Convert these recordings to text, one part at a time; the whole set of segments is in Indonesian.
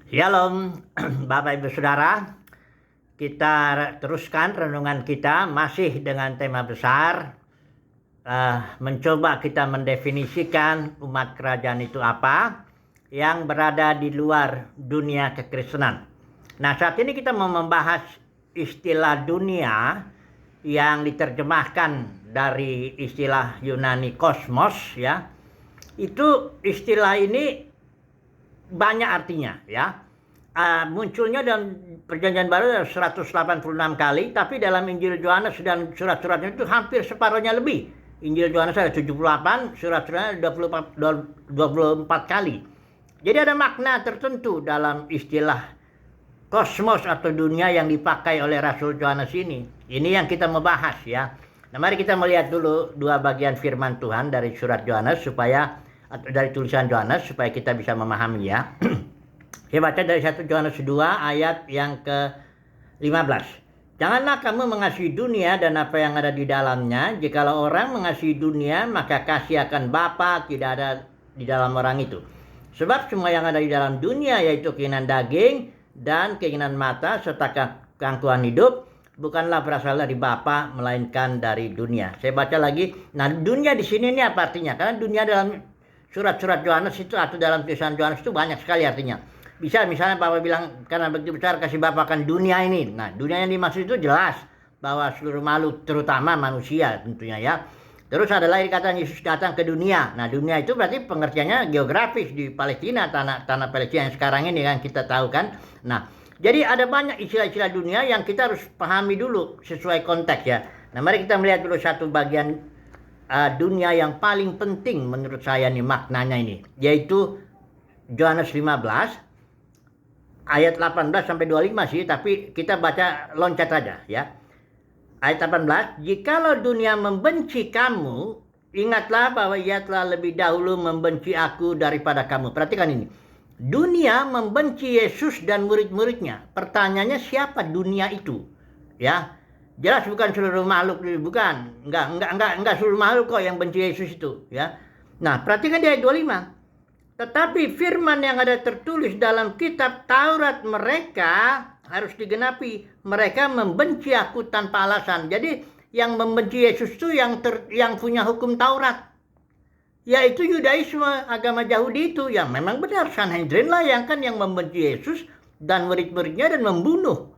Shalom, Bapak Ibu Saudara. Kita teruskan renungan kita masih dengan tema besar. Mencoba kita mendefinisikan umat kerajaan itu apa yang berada di luar dunia kekristenan. Nah, saat ini kita mau membahas istilah dunia yang diterjemahkan dari istilah Yunani kosmos, ya. Itu istilah ini banyak artinya, ya. Munculnya dalam Perjanjian Baru 186 kali, tapi dalam Injil Yohanes dan surat-suratnya itu hampir separuhnya lebih. Injil Yohanes ada 78, surat-suratnya 24 kali. Jadi ada makna tertentu dalam istilah kosmos atau dunia yang dipakai oleh Rasul Yohanes ini. Ini yang kita membahas, ya. Nah, mari kita melihat dulu dua bagian firman Tuhan dari surat Yohanes atau dari tulisan Yohanes supaya kita bisa memahami, ya. Saya baca dari 1 Yohanes 2 ayat yang ke-15. Janganlah kamu mengasihi dunia dan apa yang ada di dalamnya. Jikalau orang mengasihi dunia, maka kasih akan Bapa tidak ada di dalam orang itu. Sebab semua yang ada di dalam dunia, yaitu keinginan daging dan keinginan mata serta keangkuhan hidup, bukanlah berasal dari Bapa melainkan dari dunia. Saya baca lagi. Nah, dunia di sini ini apa artinya? Karena dunia dalam surat-surat Yohanes itu atau dalam tulisan Yohanes itu banyak sekali artinya. Bisa misalnya Bapak bilang, karena begitu besar kasih Bapa akan dunia ini. Nah, dunia yang dimaksud itu jelas bahwa seluruh makhluk, terutama manusia tentunya, ya. Terus ada lagi kata Yesus datang ke dunia. Nah, dunia itu berarti pengertiannya geografis di Palestina, tanah Palestina yang sekarang ini kan kita tahu kan. Nah, jadi ada banyak istilah-istilah dunia yang kita harus pahami dulu sesuai konteks, ya. Nah, mari kita melihat dulu satu bagian dunia yang paling penting menurut saya nih maknanya ini, yaitu Yohanes 15 ayat 18 sampai 25 sih, tapi kita baca loncat aja, ya. Ayat 18, jikalau dunia membenci kamu, ingatlah bahwa ia telah lebih dahulu membenci aku daripada kamu. Perhatikan ini. Dunia membenci Yesus dan murid-muridnya. Pertanyaannya siapa dunia itu? Ya. Jelas bukan seluruh makhluk, bukan. Enggak seluruh makhluk kok yang benci Yesus itu, ya. Nah, perhatikan di ayat 25. Tetapi firman yang ada tertulis dalam kitab Taurat mereka harus digenapi. Mereka membenci aku tanpa alasan. Jadi yang membenci Yesus itu yang punya hukum Taurat, yaitu Yudaisme, agama Yahudi itu. Yang memang benar, Sanhedrin lah yang membenci Yesus dan murid-muridnya dan membunuh.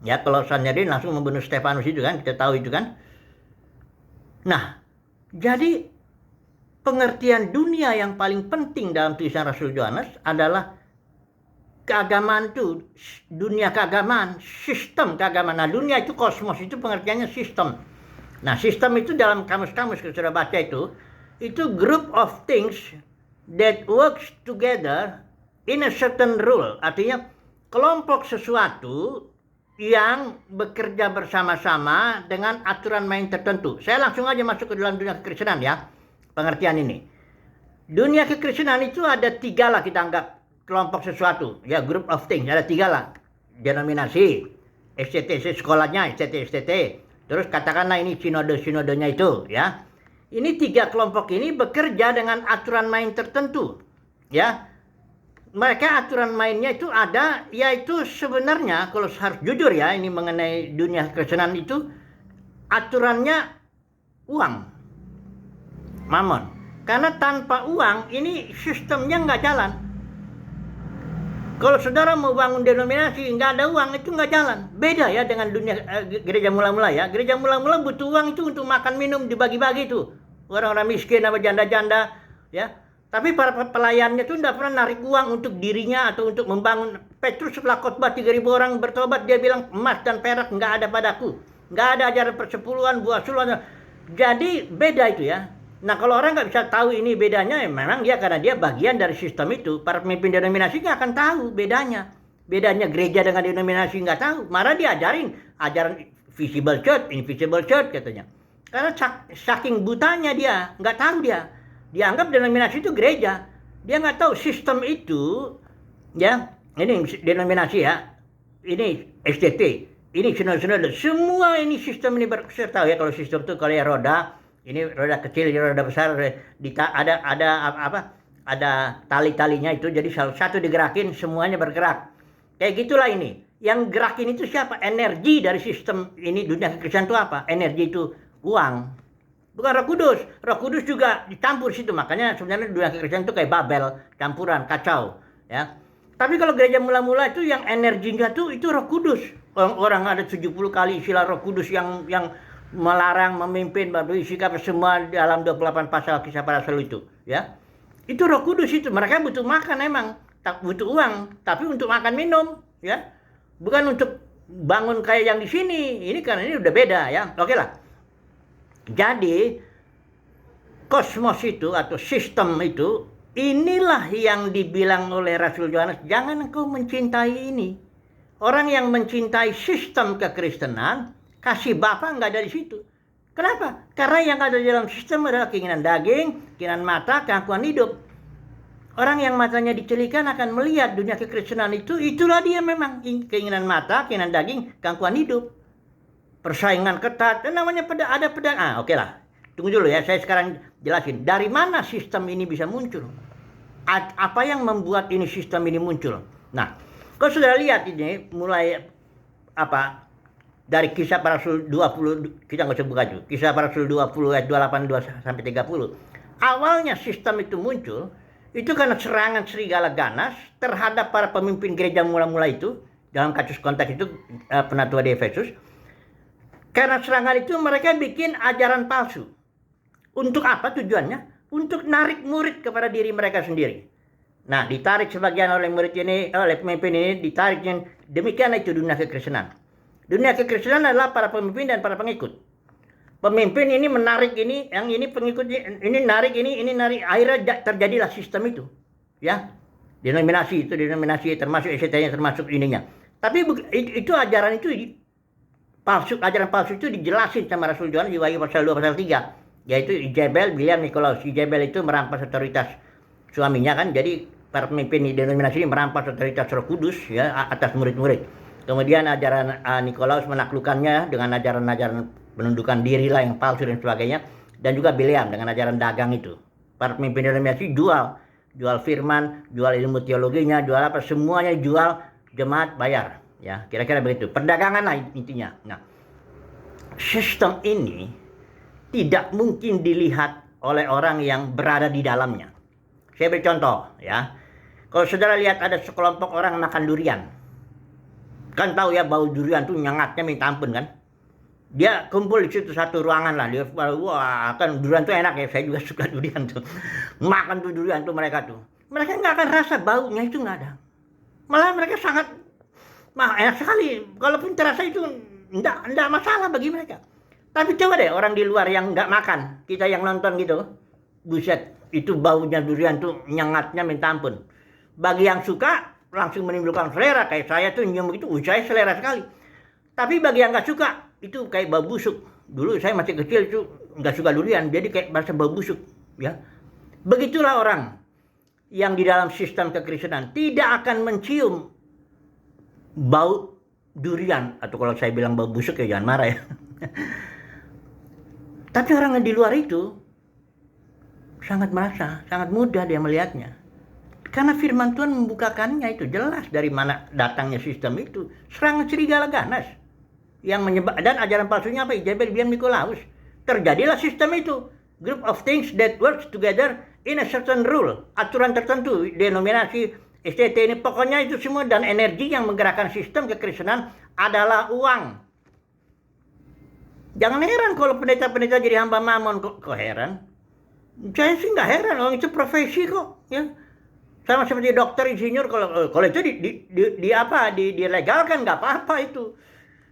Ya, kalau Sanhedrin langsung membunuh Stefanus itu kan, kita tahu itu kan. Nah, jadi pengertian dunia yang paling penting dalam tulisan Rasul Yohanes adalah keagamaan itu, dunia keagamaan, sistem keagamaan. Nah, dunia itu kosmos, itu pengertiannya sistem. Nah, sistem itu dalam kamus-kamus kita sudah baca itu group of things that works together in a certain rule. Artinya kelompok sesuatu yang bekerja bersama-sama dengan aturan main tertentu. Saya langsung aja masuk ke dalam dunia kekristenan, ya. Pengertian ini. Dunia kekristenan itu ada tiga lah kita anggap kelompok sesuatu. Ya, group of things. Ada tiga lah. Denominasi. STT, sekolahnya. STT. Terus katakanlah ini sinodenya itu. Ya. Ini tiga kelompok ini bekerja dengan aturan main tertentu. Ya. Mereka aturan mainnya itu ada, yaitu sebenarnya kalau harus jujur ya, ini mengenai dunia kekristenan itu aturannya uang, mamon. Karena tanpa uang ini sistemnya nggak jalan. Kalau saudara mau bangun denominasi nggak ada uang, itu nggak jalan. Beda ya dengan dunia gereja mula-mula, ya. Gereja mula-mula butuh uang itu untuk makan minum, dibagi-bagi tuh orang-orang miskin apa janda-janda, ya. Tapi para pelayannya itu tidak pernah narik uang untuk dirinya atau untuk membangun. Petrus setelah khotbah 3.000 orang bertobat, dia bilang emas dan perak nggak ada padaku. Nggak ada ajaran persepuluhan, buah suluhan. Jadi beda itu, ya. Nah, kalau orang nggak bisa tahu ini bedanya, ya memang dia karena dia bagian dari sistem itu. Para pemimpin denominasi nggak akan tahu bedanya. Bedanya gereja dengan denominasi nggak tahu. Malah diajarin ajaran visible church, invisible church katanya. Karena saking butanya dia, nggak tahu dia. Dianggap denominasi itu gereja. Dia nggak tahu sistem itu, ya. Ini denominasi, ya. Ini STT. Ini sinode. Semua ini sistem ini berserta, ya. Kalau sistem itu kalau ya roda, ini roda kecil, roda besar, ada ada tali-talinya itu, jadi satu digerakin semuanya bergerak. Kayak gitulah ini. Yang gerakin itu siapa? Energi dari sistem ini, dunia kekristenan itu apa? Energi itu uang. Bukan Roh Kudus. Roh Kudus juga dicampur situ. Makanya sebenarnya dunia kekristenan itu kayak Babel, campuran, kacau, ya. Tapi kalau gereja mula-mula itu yang energinya tuh itu Roh Kudus. Orang ada 70 kali istilah Roh Kudus yang melarang, memimpin, bersikap semua dalam 28 pasal Kisah Para Rasul itu, ya. Itu Roh Kudus itu. Mereka butuh makan emang, tak butuh uang, tapi untuk makan minum, ya. Bukan untuk bangun kayak yang di sini. Ini karena ini udah beda, ya. Oke lah. Jadi kosmos itu atau sistem itu, inilah yang dibilang oleh Rasul Yohanes, jangan engkau mencintai ini. Orang yang mencintai sistem kekristenan, kasih Bapa nggak ada di situ. Kenapa? Karena yang ada di dalam sistem adalah keinginan daging, keinginan mata, keangkuhan hidup. Orang yang matanya dicelikan akan melihat dunia kekristenan itu, itulah dia memang keinginan mata, keinginan daging, keangkuhan hidup. Persaingan ketat, dan namanya ada pedang. Oke lah. Tunggu dulu ya, saya sekarang jelasin. Dari mana sistem ini bisa muncul? Apa yang membuat ini sistem ini muncul? Nah, kalau sudah lihat ini, mulai dari Kisah Para Rasul 20, kita nggak usah buka itu. Kisah Para Rasul 20 ayat 28 sampai 30. Awalnya sistem itu muncul, itu karena serangan serigala ganas terhadap para pemimpin gereja mula-mula itu, dalam kasus konteks itu penatua di Efesus. Karena serangan itu mereka bikin ajaran palsu. Untuk apa tujuannya? Untuk narik murid kepada diri mereka sendiri. Nah, ditarik sebagian oleh murid ini, oleh pemimpin ini, ditariknya. Demikianlah itu dunia kekristenan. Dunia kekristenan adalah para pemimpin dan para pengikut. Pemimpin ini menarik ini, yang ini pengikutnya, ini narik ini narik. Akhirnya terjadilah sistem itu. Ya, denominasi termasuk ST-nya, termasuk ininya. Tapi itu ajaran itu palsu, ajaran palsu itu dijelasin sama Rasul Yohanes di Wahyu pasal 2 pasal 3, yaitu Ijabel, Biliam, Nikolaus. Ijabel itu merampas otoritas suaminya kan, jadi para pemimpin di denominasi ini merampas otoritas Roh Kudus ya atas murid-murid. Kemudian ajaran Nikolaus menaklukkannya dengan ajaran-ajaran penundukan diri lah yang palsu dan sebagainya, dan juga Biliam dengan ajaran dagang itu. Para pemimpin denominasi jual firman, jual ilmu teologinya, jual apa, semuanya jual, jemaat bayar. Ya, kira-kira begitu. Perdagangan lah intinya. Nah, sistem ini tidak mungkin dilihat oleh orang yang berada di dalamnya. Saya beri contoh, ya. Kalau saudara lihat ada sekelompok orang makan durian, kan tahu ya bau durian tuh nyengatnya minta ampun kan. Dia kumpul di situ satu ruangan lah. Dia wah kan durian tuh enak ya. Saya juga suka durian tuh. Makan tuh durian tuh mereka tuh. Mereka nggak akan rasa baunya itu nggak ada. Malah mereka sangat enak sekali, kalaupun terasa itu enggak masalah bagi mereka. Tapi coba deh orang di luar yang enggak makan, kita yang nonton gitu, buset, itu baunya durian tuh nyengatnya minta ampun. Bagi yang suka langsung menimbulkan selera, kayak saya tuh nyium itu, saya selera sekali. Tapi bagi yang enggak suka, itu kayak bau busuk. Dulu saya masih kecil itu enggak suka durian, jadi kayak berasa bau busuk, ya. Begitulah orang yang di dalam sistem kekristenan tidak akan mencium bau durian, atau kalau saya bilang bau busuk ya jangan marah ya. Tapi orang yang di luar itu sangat merasa, sangat mudah dia melihatnya. Karena firman Tuhan membukakannya itu jelas dari mana datangnya sistem itu. Serangan serigala ganas yang menyebab, dan ajaran palsunya apa? Ijabel, Biliam, Nikolaus. Terjadilah sistem itu. Group of things that works together in a certain rule. Aturan tertentu, denominasi, STT ini pokoknya itu semua, dan energi yang menggerakkan sistem kekristenan adalah uang. Jangan heran kalau pendeta-pendeta jadi hamba mamon. Kok heran? Saya sih nggak heran, orang itu profesi kok. Ya. Sama seperti dokter, insinyur, kalau itu dilegalkan nggak apa-apa itu.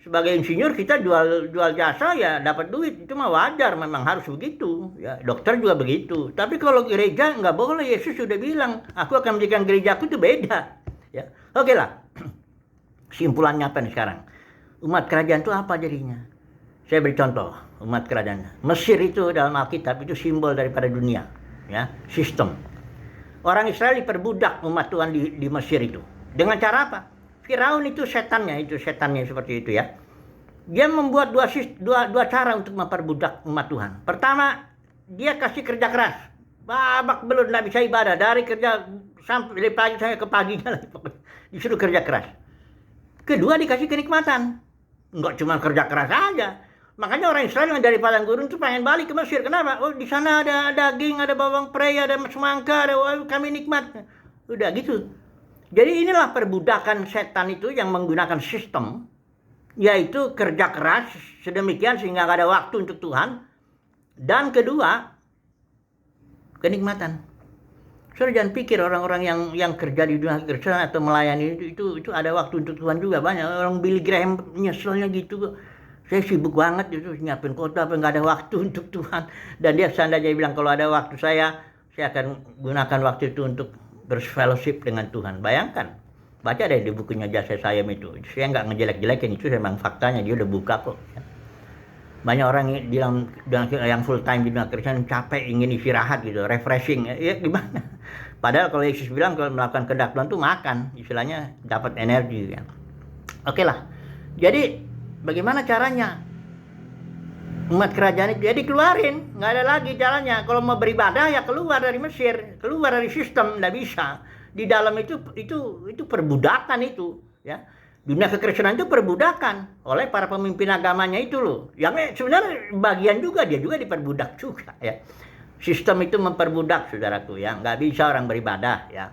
Sebagai insinyur kita jual jasa ya dapat duit, itu mah wajar, memang harus begitu. Ya, dokter juga begitu. Tapi kalau gereja nggak boleh, Yesus sudah bilang, aku akan menjadikan gerejaku itu beda. Ya, oke lah. Kesimpulannya apa nih sekarang? Umat kerajaan itu apa jadinya? Saya beri contoh umat kerajaan. Mesir itu dalam Alkitab itu simbol daripada dunia, ya, sistem. Orang Israel diperbudak umat Tuhan di Mesir itu. Dengan cara apa? Firaun itu setannya seperti itu ya. Dia membuat dua cara untuk memperbudak umat Tuhan. Pertama, dia kasih kerja keras. babak belur, nggak bisa ibadah. Dari kerja sampai dari pagi sampai ke paginya lagi. Disuruh kerja keras. Kedua, dikasih kenikmatan. Nggak cuma kerja keras aja. Makanya orang Israel yang dari padang gurun tuh pengen balik ke Mesir. Kenapa? Oh, di sana ada daging, ada bawang prei, ada semangka, ada kami nikmat. Udah gitu. Jadi inilah perbudakan setan itu yang menggunakan sistem, yaitu kerja keras sedemikian sehingga nggak ada waktu untuk Tuhan. Dan kedua, kenikmatan. Saudara jangan pikir orang-orang yang kerja di dunia kerja atau melayani itu ada waktu untuk Tuhan juga. Banyak orang Billy Graham nyeselnya gitu. Saya sibuk banget itu nyiapin kota, apa nggak ada waktu untuk Tuhan. Dan dia seandainya bilang kalau ada waktu saya akan gunakan waktu itu untuk berfellowship dengan Tuhan. Bayangkan, baca deh di bukunya Jasa Sayem itu. Saya nggak ngejelek-jelekin itu, memang faktanya dia udah buka kok. Banyak orang yang full time di dunia Kristen capek, ingin istirahat gitu, refreshing. Ya gimana? Padahal kalau Yesus bilang kalau melakukan kehendak Tuhan tuh makan, istilahnya dapat energi kan. Oke lah. Jadi bagaimana caranya? Umat kerajaan itu ya dikeluarin, nggak ada lagi caranya. Kalau mau beribadah ya keluar dari Mesir, keluar dari sistem, nggak bisa. Di dalam itu perbudakan itu, ya. Dunia kekristenan itu perbudakan oleh para pemimpin agamanya itu loh. Yang sebenarnya bagian juga dia juga diperbudak juga, ya. Sistem itu memperbudak, saudaraku, ya. Nggak bisa orang beribadah, ya.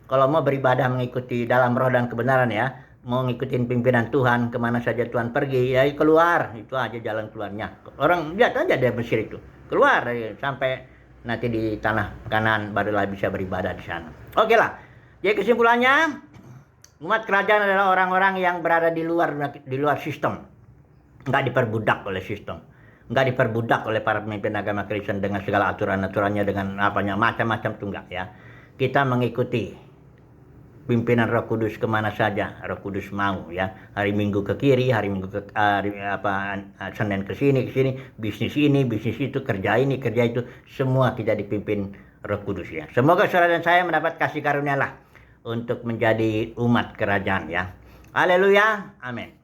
Kalau mau beribadah mengikuti dalam roh dan kebenaran, ya. Mau ngikutin pimpinan Tuhan, kemana saja Tuhan pergi, ya keluar. Itu aja jalan keluarnya. Orang lihat aja dari Mesir itu. Keluar sampai nanti di tanah Kanaan barulah bisa beribadah di sana. Oke lah. Jadi kesimpulannya, umat kerajaan adalah orang-orang yang berada di luar sistem. Nggak diperbudak oleh sistem. Nggak diperbudak oleh para pemimpin agama Kristen dengan segala aturan-aturannya, dengan apanya, macam-macam tuh enggak, ya. Kita mengikuti pimpinan Roh Kudus kemana saja Roh Kudus mau, ya. Hari Minggu ke kiri, hari Minggu ke Senin ke sini, bisnis ini, bisnis itu, kerja ini, kerja itu, semua tidak dipimpin Roh Kudus, ya. Semoga saudara dan saya mendapat kasih karunia lah untuk menjadi umat kerajaan, ya. Haleluya, amin.